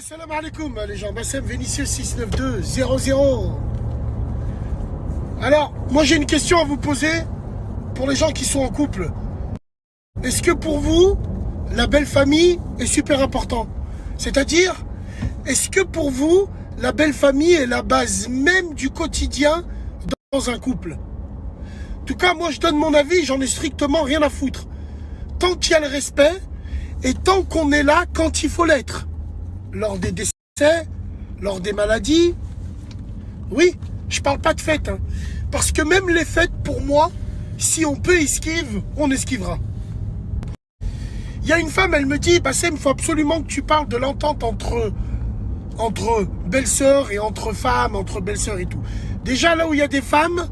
Salam alaikum les gens, Bassem Vénitieux 692-00. Alors, moi j'ai une question à vous poser pour les gens qui sont en couple. Est-ce que pour vous, la belle famille est super important? C'est-à-dire, est-ce que pour vous, la belle famille est la base même du quotidien dans un couple? En tout cas, moi je donne mon avis, j'en ai strictement rien à foutre. Tant qu'il y a le respect et tant qu'on est là quand il faut l'être. Lors des décès, lors des maladies. Oui, je parle pas de fêtes. Parce que même les fêtes, pour moi, si on peut esquiver, on esquivera. Il y a une femme, elle me dit, Bassem, il faut absolument que tu parles de l'entente entre belles-sœurs et entre femmes, entre belles-sœurs et tout. Déjà, là où il y a des femmes,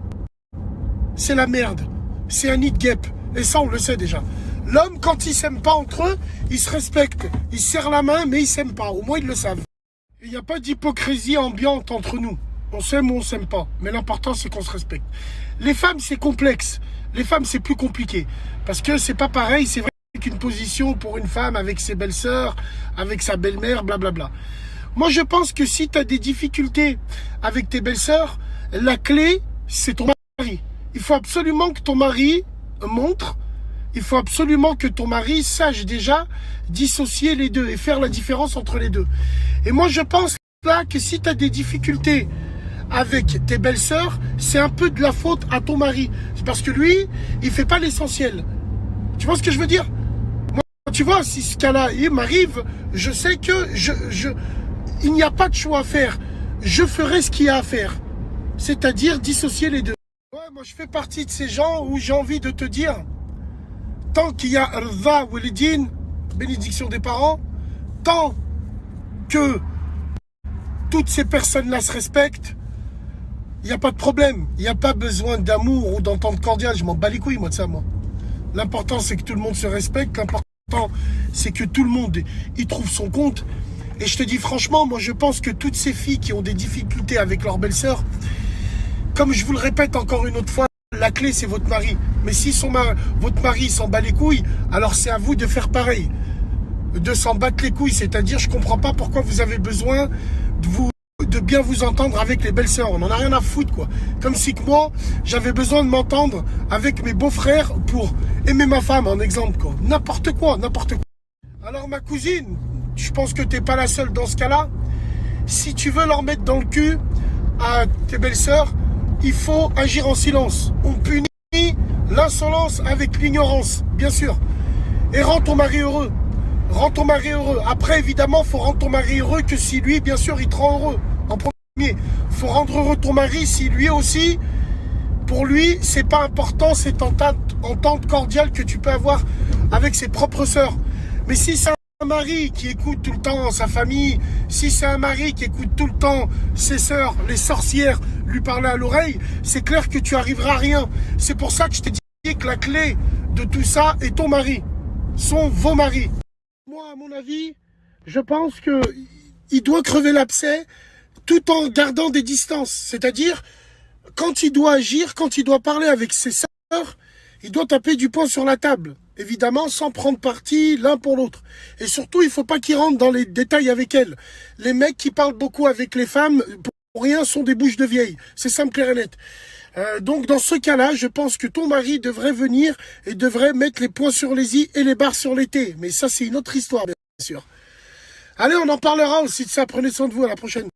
c'est la merde. C'est un nid de guêpe. Et ça, on le sait déjà. L'homme, quand ils s'aiment pas entre eux, ils se respectent. Ils se serrent la main, mais ils s'aiment pas. Au moins, ils le savent. Il n'y a pas d'hypocrisie ambiante entre nous. On s'aime ou on s'aime pas. Mais l'important, c'est qu'on se respecte. Les femmes, c'est complexe. Les femmes, c'est plus compliqué. Parce que c'est pas pareil. C'est vrai qu'une position pour une femme avec ses belles-sœurs, avec sa belle-mère, blablabla. Moi, je pense que si tu as des difficultés avec tes belles-sœurs, la clé, c'est ton mari. Il faut absolument que ton mari montre. Il faut absolument que ton mari sache déjà dissocier les deux et faire la différence entre les deux. Et moi, je pense là que si tu as des difficultés avec tes belles-sœurs, c'est un peu de la faute à ton mari. C'est parce que lui, il fait pas l'essentiel. Tu vois ce que je veux dire? Moi, tu vois, si ce cas-là, il m'arrive, je sais que il n'y a pas de choix à faire. Je ferai ce qu'il y a à faire. C'est-à-dire dissocier les deux. Ouais, moi, je fais partie de ces gens où j'ai envie de te dire... Tant qu'il y a Rza Walidine, bénédiction des parents, tant que toutes ces personnes-là se respectent, il n'y a pas de problème. Il n'y a pas besoin d'amour ou d'entente cordiale. Je m'en bats les couilles, moi, de ça, moi. L'important, c'est que tout le monde se respecte. L'important, c'est que tout le monde y trouve son compte. Et je te dis franchement, moi, je pense que toutes ces filles qui ont des difficultés avec leur belle-sœur, comme je vous le répète encore une autre fois, la clé, c'est votre mari. Mais si votre mari s'en bat les couilles, alors c'est à vous de faire pareil. De s'en battre les couilles. C'est-à-dire, je comprends pas pourquoi vous avez besoin de bien vous entendre avec les belles-sœurs. On n'en a rien à foutre, quoi. Comme si que moi, j'avais besoin de m'entendre avec mes beaux-frères pour aimer ma femme, en exemple, quoi. N'importe quoi, n'importe quoi. Alors, ma cousine, je pense que t'es pas la seule dans ce cas-là. Si tu veux leur mettre dans le cul à tes belles-sœurs, il faut agir en silence. On punit l'insolence avec l'ignorance, bien sûr. Et rends ton mari heureux. Rends ton mari heureux. Après, évidemment, il faut rendre ton mari heureux que si lui, bien sûr, il te rend heureux. En premier. Il faut rendre heureux ton mari si lui aussi, pour lui, c'est pas important cette entente cordiale que tu peux avoir avec ses propres sœurs. Mais si c'est un mari qui écoute tout le temps sa famille, si c'est un mari qui écoute tout le temps ses sœurs, les sorcières, lui parler à l'oreille, c'est clair que tu arriveras à rien. C'est pour ça que je t'ai dit que la clé de tout ça est ton mari. Sont vos maris. Moi, à mon avis, je pense que il doit crever l'abcès tout en gardant des distances. C'est-à-dire, quand il doit agir, quand il doit parler avec ses sœurs, il doit taper du poing sur la table. Évidemment, sans prendre parti l'un pour l'autre. Et surtout, il faut pas qu'il rentre dans les détails avec elles. Les mecs qui parlent beaucoup avec les femmes, pour rien, sont des bouches de vieilles. C'est simple, clair et net. Donc, dans ce cas-là, je pense que ton mari devrait venir et devrait mettre les points sur les i et les barres sur les t. Mais ça, c'est une autre histoire, bien sûr. Allez, on en parlera aussi de ça. Prenez soin de vous. À la prochaine.